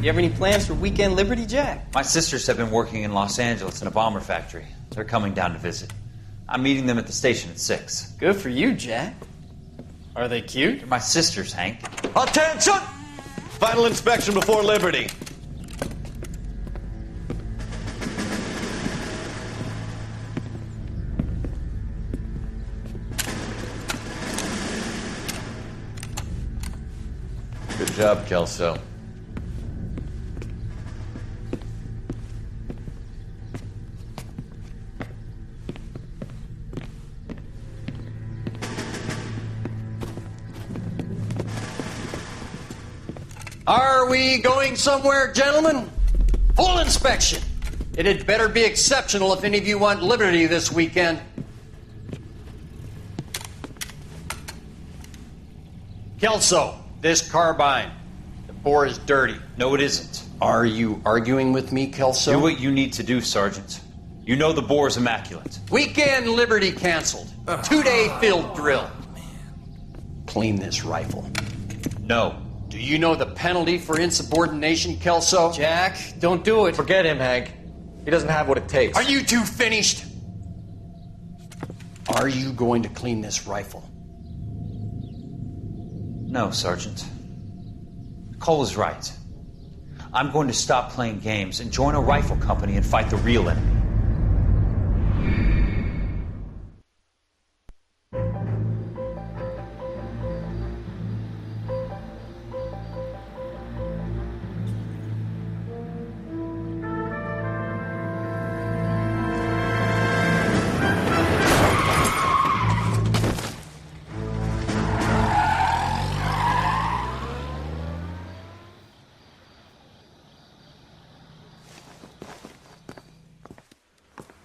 You have any plans for weekend Liberty, Jack? My sisters have been working in Los Angeles in a bomber factory. They're coming down to visit. I'm meeting them at the station at 6. Good for you, Jack. Are they cute? They're my sisters, Hank. Attention! Final inspection before Liberty. Good job, Kelso. Are we going somewhere, gentlemen? Full inspection. It had better be exceptional if any of you want liberty this weekend. Kelso, this carbine. The bore is dirty. No, it isn't. Are you arguing with me, Kelso? Do what you need to do, Sergeant. You know the bore is immaculate. Weekend liberty canceled. 2-day field drill. Clean this rifle. No. Do you know the penalty for insubordination, Kelso? Jack, don't do it. Forget him, Hank. He doesn't have what it takes. Are you two finished? Are you going to clean this rifle? No, Sergeant. Cole is right. I'm going to stop playing games and join a rifle company and fight the real enemy.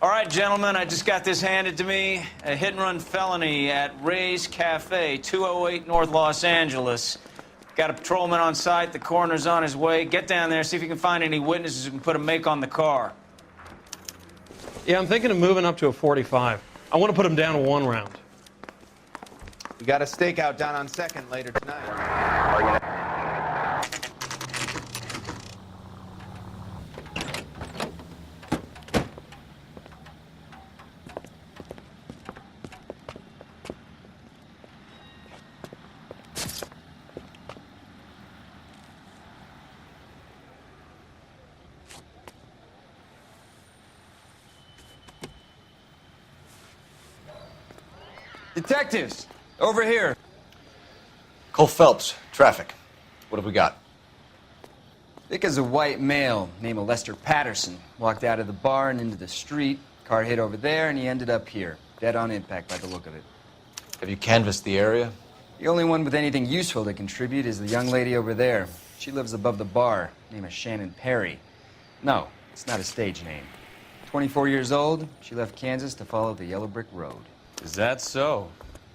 All right, gentlemen, I just got this handed to me. A hit-and-run felony at Ray's Cafe, 208 North Los Angeles. Got a patrolman on site. The coroner's on his way. Get down there, see if you can find any witnesses who can put a make on the car. Yeah, I'm thinking of moving up to a 45. I want to put him down to 1 round. We got a stakeout down on 2nd later tonight. Detectives, over here. Cole Phelps, traffic. What have we got? Thick as a white male named Lester Patterson. Walked out of the bar and into the street. Car hit over there, and he ended up here. Dead on impact by the look of it. Have you canvassed the area? The only one with anything useful to contribute is the young lady over there. She lives above the bar. Name is Shannon Perry. No, it's not a stage name. 24 years old, she left Kansas to follow the yellow brick road. Is that so?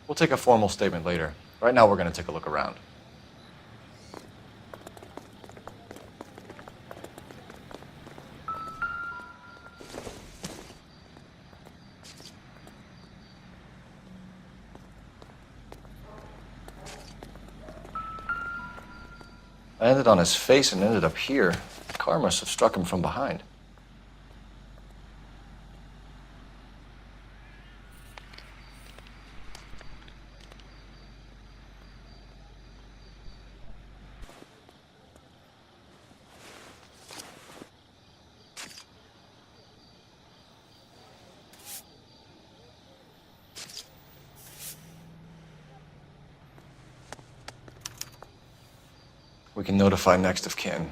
We'll take a formal statement later. Right now, we're going to take a look around. I landed on his face and ended up here. The car must have struck him from behind. We can notify next of kin.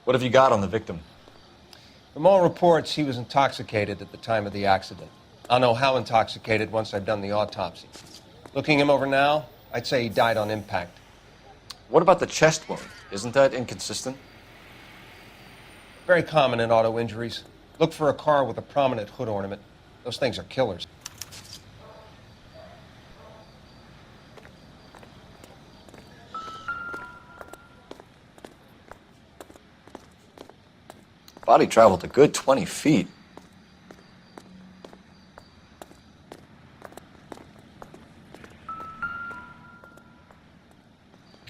What have you got on the victim? From all reports, he was intoxicated at the time of the accident. I'll know how intoxicated once I've done the autopsy. Looking him over now, I'd say he died on impact. What about the chest wound? Isn't that inconsistent? Very common in auto injuries. Look for a car with a prominent hood ornament. Those things are killers. Body traveled a good 20 feet.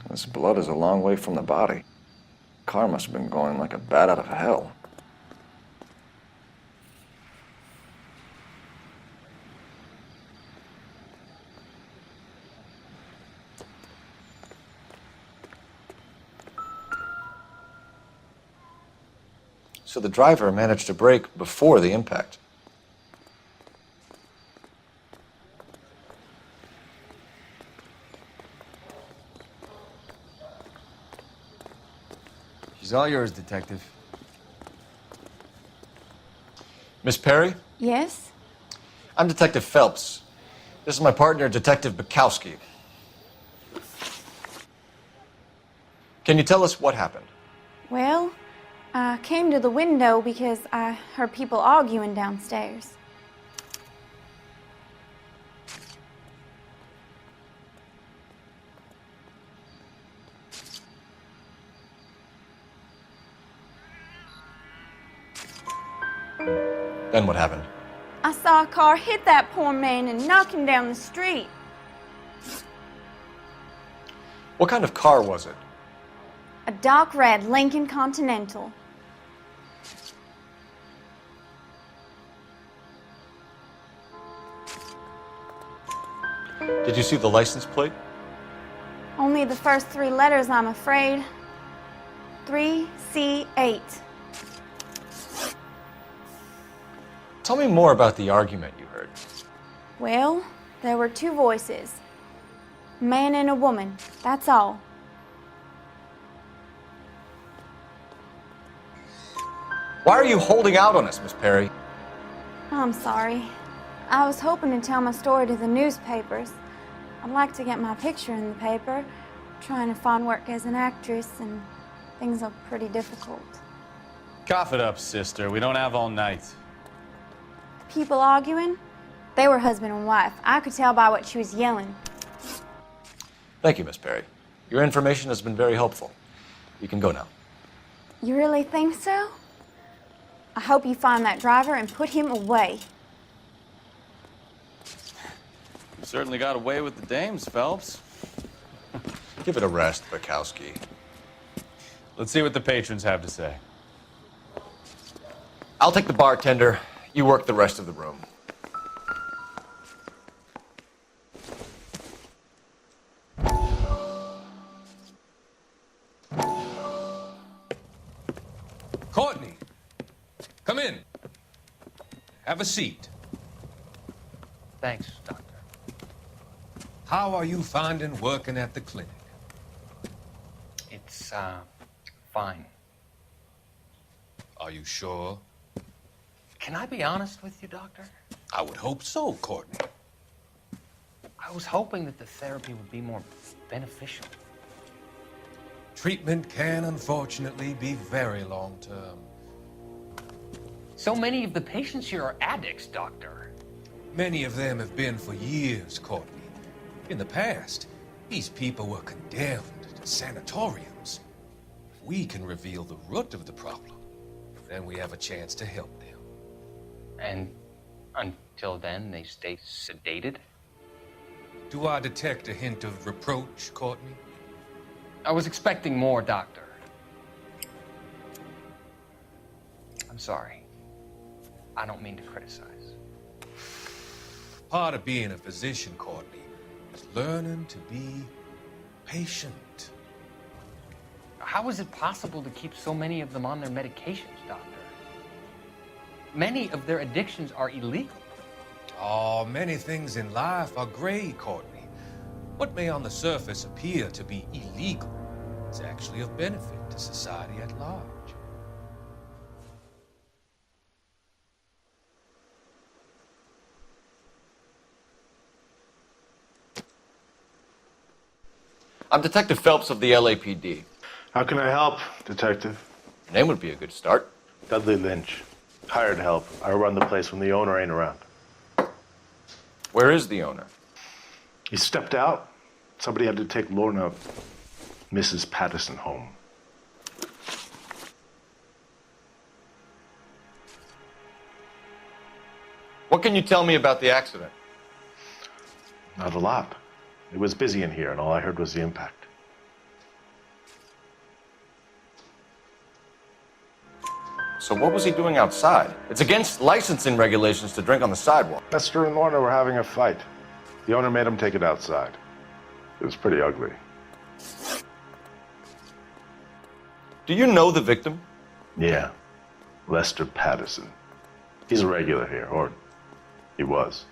This blood is a long way from the body. Car must have been going like a bat out of hell. So the driver managed to brake before the impact. She's all yours, Detective. Miss Perry? Yes? I'm Detective Phelps. This is my partner, Detective Bukowski. Can you tell us what happened? Well, I came to the window because I heard people arguing downstairs. Then what happened? I saw a car hit that poor man and knock him down the street. What kind of car was it? A dark red Lincoln Continental. Did you see the license plate? Only the first 3 letters, I'm afraid. 3C8. Tell me more about the argument you heard. Well, there were 2 voices. A man and a woman, that's all. Why are you holding out on us, Miss Perry? I'm sorry. I was hoping to tell my story to the newspapers. I'd like to get my picture in the paper. Trying to find work as an actress, and things are pretty difficult. Cough it up, sister. We don't have all night. People arguing? They were husband and wife. I could tell by what she was yelling. Thank you, Miss Perry. Your information has been very helpful. You can go now. You really think so? I hope you find that driver and put him away. You certainly got away with the dames, Phelps. Give it a rest, Bukowski. Let's see what the patrons have to say. I'll take the bartender. You work the rest of the room. Courtney, come in. Have a seat. Thanks, Doctor. How are you finding working at the clinic? It's, fine. Are you sure? Can I be honest with you, Doctor? I would hope so, Courtney. I was hoping that the therapy would be more beneficial. Treatment can unfortunately be very long-term. So many of the patients here are addicts, Doctor. Many of them have been for years, Courtney. In the past, these people were condemned to sanatoriums. If we can reveal the root of the problem, then we have a chance to help them. And until then, they stay sedated? Do I detect a hint of reproach, Courtney? I was expecting more, Doctor. I'm sorry. I don't mean to criticize. Part of being a physician, Courtney, is learning to be patient. How is it possible to keep so many of them on their medications, Doctor? Many of their addictions are illegal. Oh, many things in life are gray, Courtney. What may on the surface appear to be illegal is actually of benefit to society at large. I'm Detective Phelps of the LAPD. How can I help, Detective? Your name would be a good start. Dudley Lynch. Hired help. I run the place when the owner ain't around. Where is the owner? He stepped out. Somebody had to take Lorna, Mrs. Patterson, home. What can you tell me about the accident? Not a lot. It was busy in here, and all I heard was the impact. So what was he doing outside? It's against licensing regulations to drink on the sidewalk. Lester and Lorna were having a fight. The owner made him take it outside. It was pretty ugly. Do you know the victim? Yeah. Lester Patterson. He's a regular here, or he was.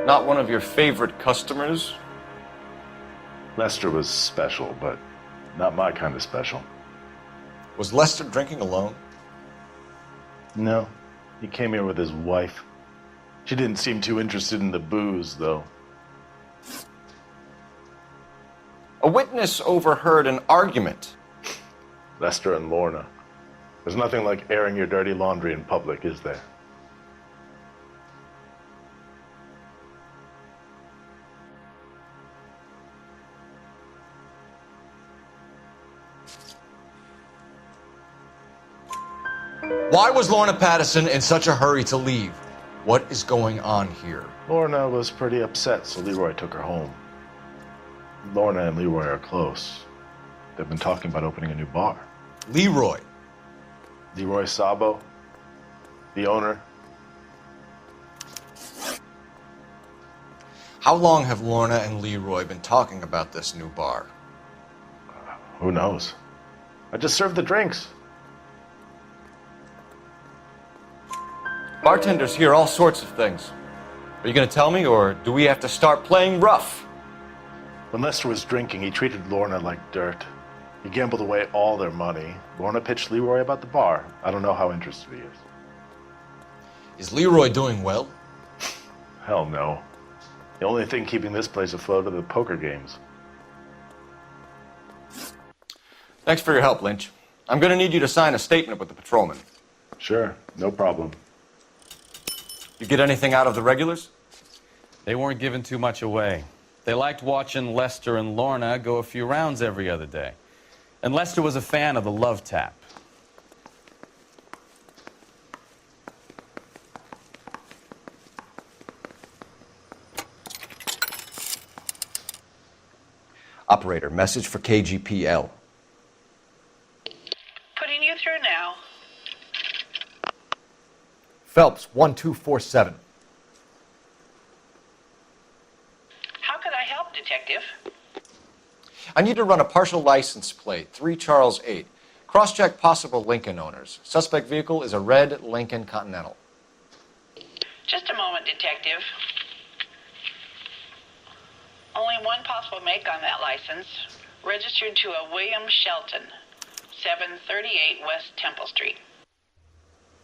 Not one of your favorite customers? Lester was special, but not my kind of special. Was Lester drinking alone? No. He came here with his wife. She didn't seem too interested in the booze, though. A witness overheard an argument. Lester and Lorna. There's nothing like airing your dirty laundry in public, is there? Why was Lorna Patterson in such a hurry to leave? What is going on here? Lorna was pretty upset, so Leroy took her home. Lorna and Leroy are close. They've been talking about opening a new bar. Leroy? Leroy Sabo, the owner. How long have Lorna and Leroy been talking about this new bar? Who knows? I just served the drinks. Bartenders hear all sorts of things. Are you going to tell me, or do we have to start playing rough? When Lester was drinking, he treated Lorna like dirt. He gambled away all their money. Lorna pitched Leroy about the bar. I don't know how interested he is. Is Leroy doing well? Hell no. The only thing keeping this place afloat are the poker games. Thanks for your help, Lynch. I'm going to need you to sign a statement with the patrolman. Sure, no problem. You get anything out of the regulars? They weren't giving too much away. They liked watching Lester and Lorna go a few rounds every other day. And Lester was a fan of the love tap. Operator, message for KGPL. Putting you through now. Phelps, 1247. How could I help, Detective? I need to run a partial license plate, 3 Charles 8. Cross-check possible Lincoln owners. Suspect vehicle is a red Lincoln Continental. Just a moment, Detective. Only one possible make on that license. Registered to a William Shelton, 738 West Temple Street.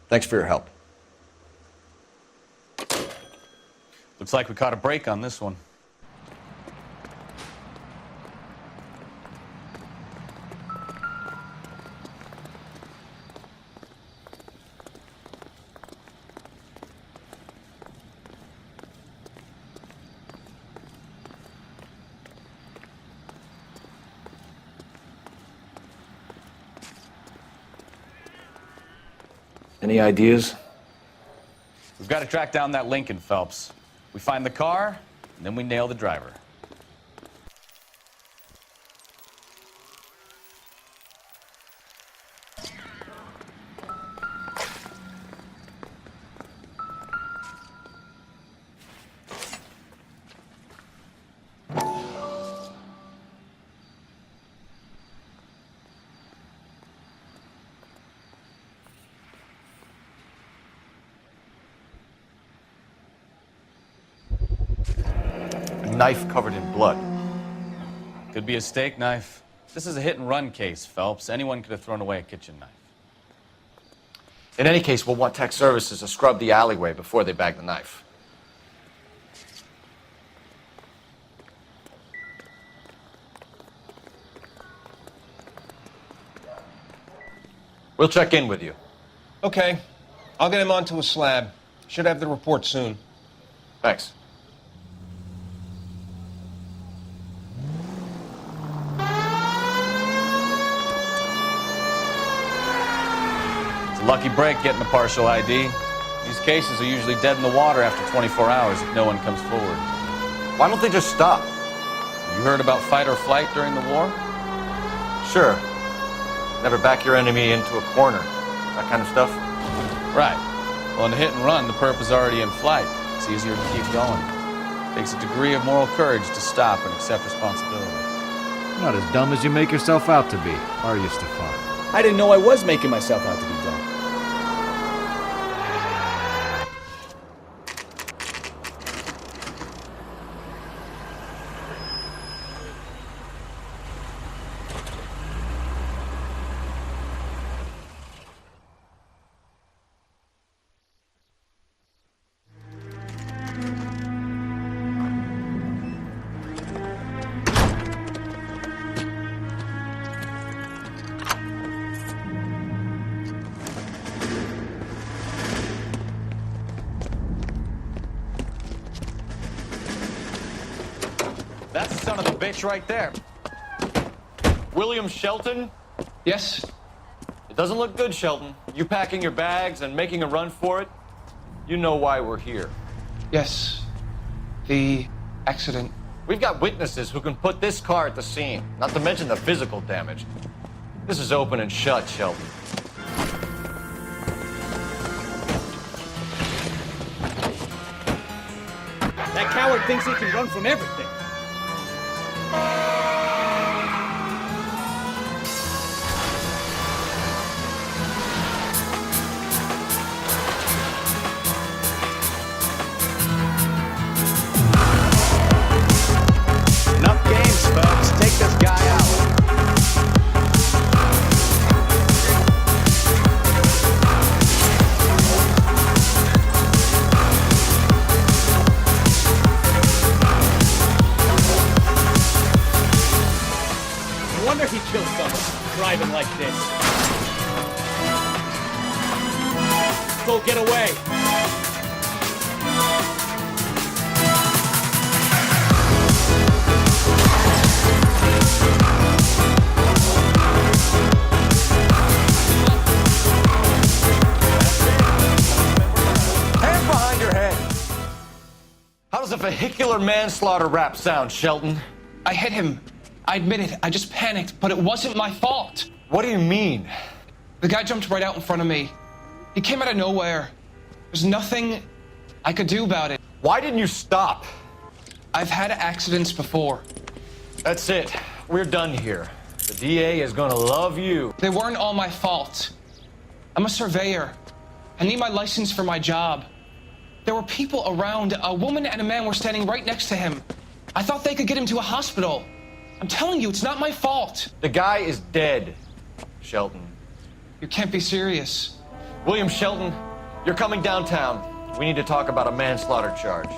Thanks for your help. Looks like we caught a break on this one. Any ideas? We've got to track down that Lincoln, Phelps. We find the car, and then we nail the driver. knife covered in blood. Could be a steak knife. This is a hit-and-run case, Phelps. Anyone could have thrown away a kitchen knife. In any case, we'll want tech services to scrub the alleyway before they bag the knife. We'll check in with you. Okay. I'll get him onto a slab. Should have the report soon. Thanks. It's a lucky break getting a partial ID. These cases are usually dead in the water after 24 hours if no one comes forward. Why don't they just stop? You heard about fight or flight during the war? Sure. Never back your enemy into a corner. That kind of stuff. Right. Well, in a hit and run, the perp is already in flight. It's easier to keep going. It takes a degree of moral courage to stop and accept responsibility. You're not as dumb as you make yourself out to be, are you, Stefan? I didn't know I was making myself out to be dumb. That's the son of a bitch right there. William Shelton? Yes? It doesn't look good, Shelton. You packing your bags and making a run for it? You know why we're here. Yes. The accident. We've got witnesses who can put this car at the scene, not to mention the physical damage. This is open and shut, Shelton. That coward thinks he can run from everything. Enough games, folks. Take this guy out. No wonder he killed someone driving like this. Go get away. Hands behind your head. How does a vehicular manslaughter rap sound, Shelton? I hit him. I admit it. I just panicked, but it wasn't my fault. What do you mean? The guy jumped right out in front of me. He came out of nowhere. There's nothing I could do about it. Why didn't you stop? I've had accidents before. That's it. We're done here. The DA is gonna love you. They weren't all my fault. I'm a surveyor. I need my license for my job. There were people around. A woman and a man were standing right next to him. I thought they could get him to a hospital. I'm telling you, it's not my fault. The guy is dead, Shelton. You can't be serious. William Shelton, you're coming downtown. We need to talk about a manslaughter charge.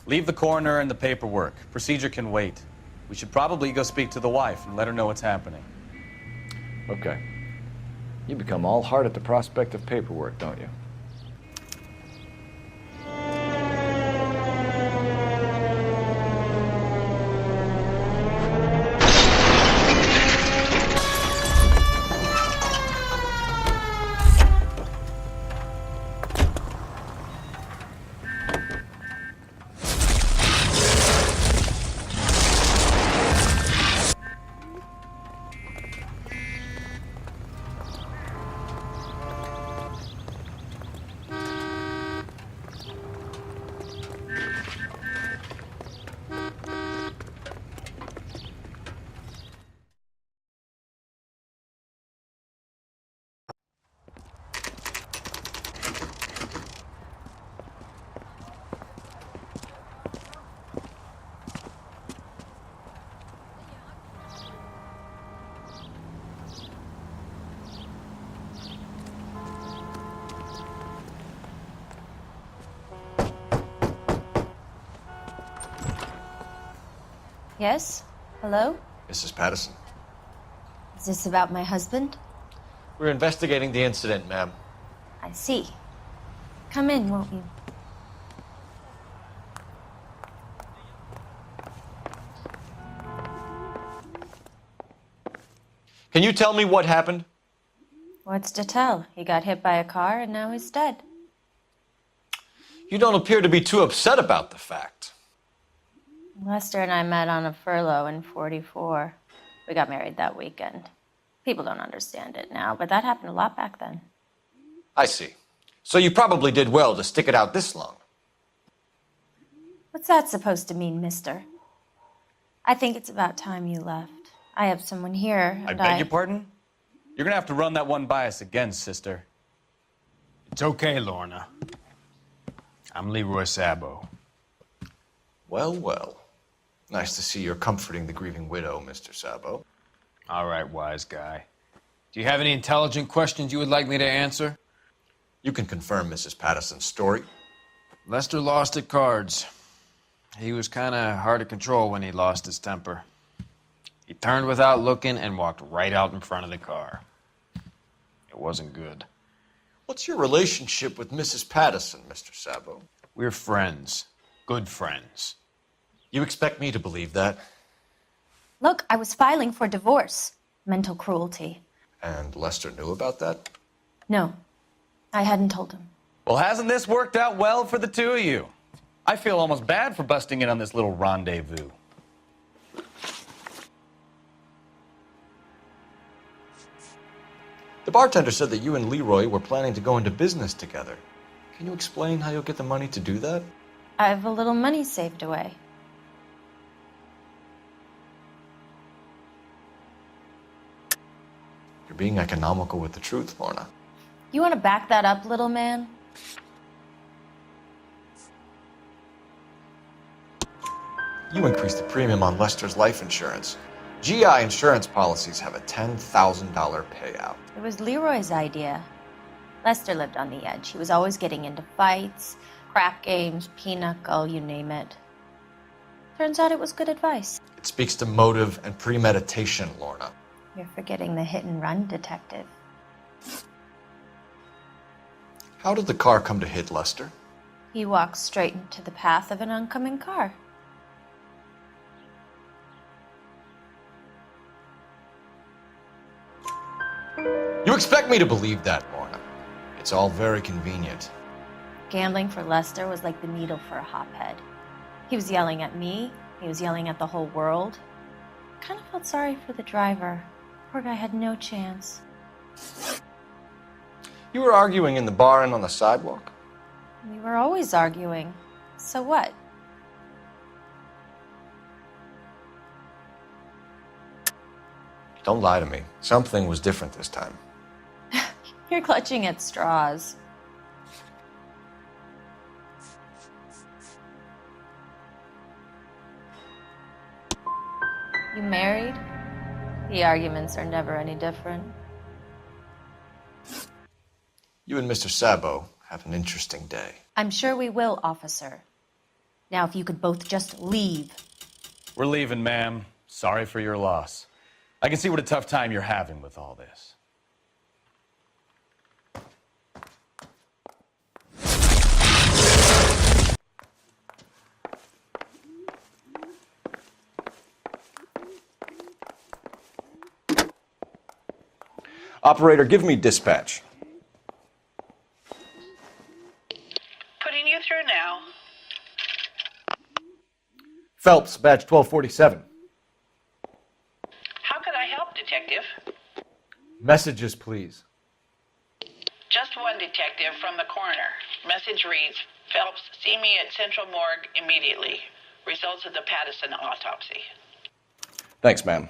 Leave the coroner and the paperwork. Procedure can wait. We should probably go speak to the wife and let her know what's happening. Okay. You become all heart at the prospect of paperwork, don't you? Yes? Hello? Mrs. Patterson. Is this about my husband? We're investigating the incident, ma'am. I see. Come in, won't you? Can you tell me what happened? What's to tell? He got hit by a car and now he's dead. You don't appear to be too upset about the fact. Lester and I met on a furlough in '44. We got married that weekend. People don't understand it now, but that happened a lot back then. I see. So you probably did well to stick it out this long. What's that supposed to mean, mister? I think it's about time you left. I have someone here, I and beg your pardon? You're gonna have to run that one by us again, sister. It's okay, Lorna. I'm Leroy Sabo. Well, well. Nice to see you're comforting the grieving widow, Mr. Sabo. All right, wise guy. Do you have any intelligent questions you would like me to answer? You can confirm Mrs. Patterson's story. Lester lost at cards. He was kind of hard to control when he lost his temper. He turned without looking and walked right out in front of the car. It wasn't good. What's your relationship with Mrs. Patterson, Mr. Sabo? We're friends. Good friends. You expect me to believe that? Look, I was filing for divorce. Mental cruelty. And Lester knew about that? No, I hadn't told him. Well, hasn't this worked out well for the two of you? I feel almost bad for busting in on this little rendezvous. The bartender said that you and Leroy were planning to go into business together. Can you explain how you'll get the money to do that? I have a little money saved away. You're being economical with the truth, Lorna. You want to back that up, little man? You increased the premium on Lester's life insurance. GI insurance policies have a $10,000 payout. It was Leroy's idea. Lester lived on the edge. He was always getting into fights, crap games, pinochle, you name it. Turns out it was good advice. It speaks to motive and premeditation, Lorna. You're forgetting the hit-and-run detective. How did the car come to hit Lester? He walked straight into the path of an oncoming car. You expect me to believe that, Lorna. It's all very convenient. Gambling for Lester was like the needle for a hophead. He was yelling at me. He was yelling at the whole world. I kind of felt sorry for the driver. Poor guy had no chance. You were arguing in the bar and on the sidewalk? We were always arguing. So what? Don't lie to me. Something was different this time. You're clutching at straws. You married? The arguments are never any different. You and Mr. Sabo have an interesting day. I'm sure we will, officer. Now, if you could both just leave. We're leaving, ma'am. Sorry for your loss. I can see what a tough time you're having with all this. Operator, give me dispatch. Putting you through now. Phelps, badge 1247. How could I help, Detective? Messages, please. Just one detective from the coroner. Message reads, Phelps, see me at Central Morgue immediately. Results of the Patterson autopsy. Thanks, ma'am.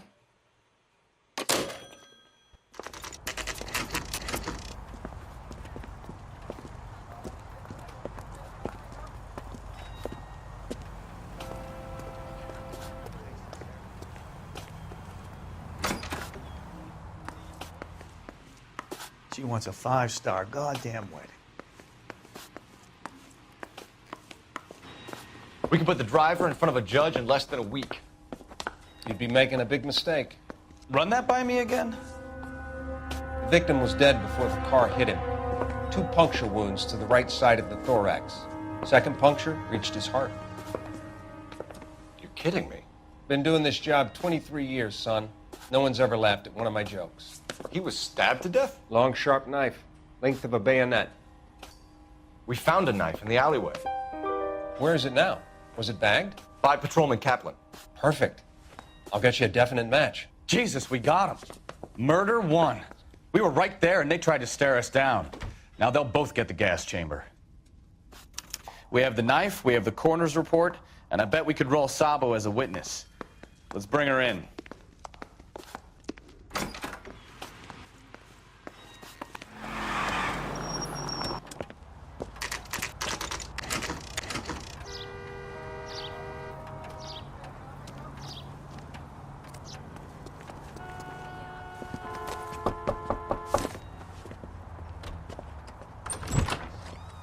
She wants a 5-star goddamn wedding. We can put the driver in front of a judge in less than a week. You'd be making a big mistake. Run that by me again? The victim was dead before the car hit him. 2 puncture wounds to the right side of the thorax. Second puncture reached his heart. You're kidding me. Been doing this job 23 years, son. No one's ever laughed at one of my jokes. He was stabbed to death? Long, sharp knife, length of a bayonet. We found a knife in the alleyway. Where is it now? Was it bagged? By Patrolman Kaplan. Perfect. I'll get you a definite match. Jesus, we got him. Murder 1. We were right there and they tried to stare us down. Now they'll both get the gas chamber. We have the knife, we have the coroner's report, and I bet we could roll Sabo as a witness. Let's bring her in.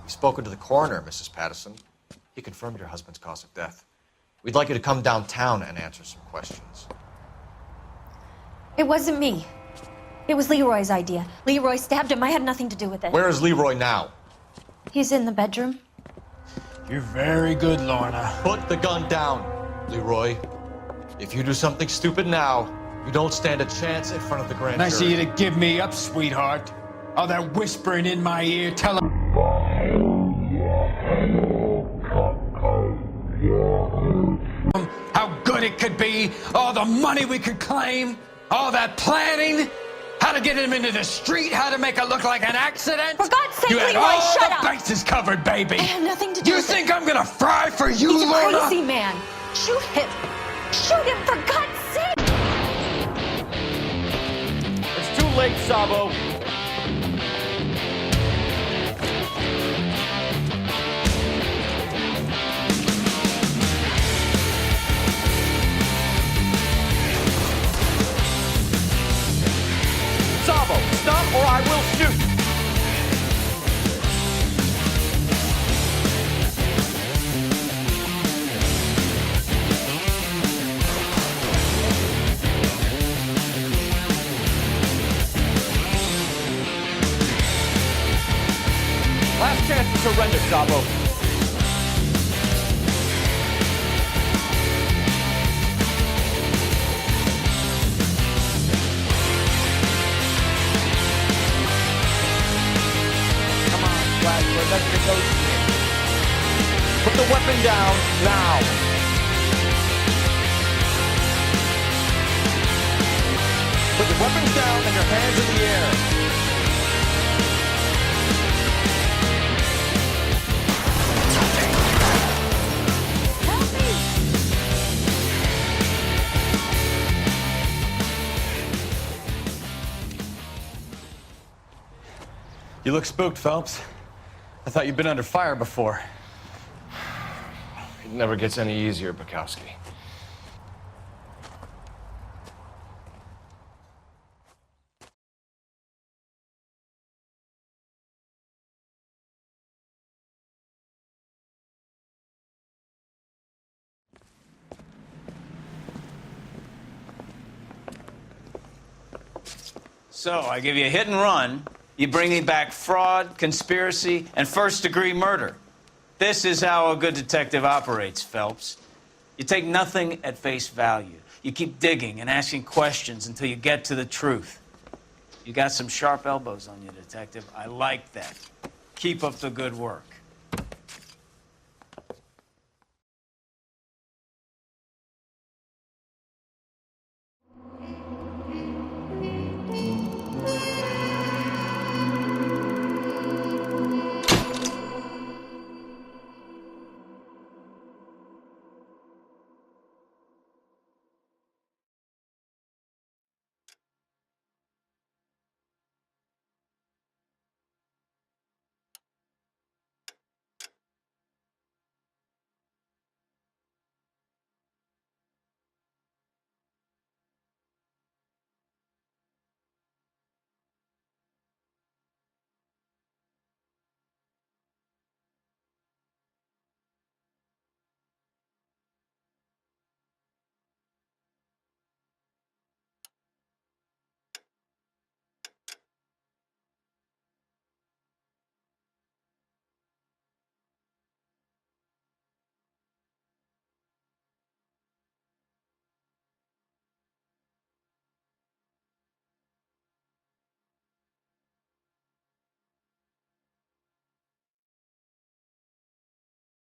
Spoken to the coroner, Mrs. Patterson. He confirmed your husband's cause of death. We'd like you to come downtown and answer some questions. It wasn't me. It was Leroy's idea. Leroy stabbed him. I had nothing to do with it. Where is Leroy now? He's in the bedroom. You're very good, Lorna. Put the gun down, Leroy. If you do something stupid now, you don't stand a chance in front of the grand jury. Nice of you to give me up, sweetheart. All that whispering in my ear, tell him... how good it could be, all the money we could claim, all that planning, how to get him into the street, how to make it look like an accident. For God's sake, you had Leroy, all shut the up. bases covered, baby. I have nothing to do You with think it. I'm gonna fry for you, He's a Lorna? crazy man. Shoot him. Shoot him, for God's sake. It's too late, Sabo. Sabo, stop or I will shoot! Last chance to surrender, Sabo. Let's negotiate. Put the weapon down now. Put your weapons down and your hands in the air. You look spooked, Phelps. I thought you'd been under fire before. It never gets any easier, Bukowski. So, I give you a hit and run. You bring me back fraud, conspiracy, and first-degree murder. This is how a good detective operates, Phelps. You take nothing at face value. You keep digging and asking questions until you get to the truth. You got some sharp elbows on you, detective. I like that. Keep up the good work.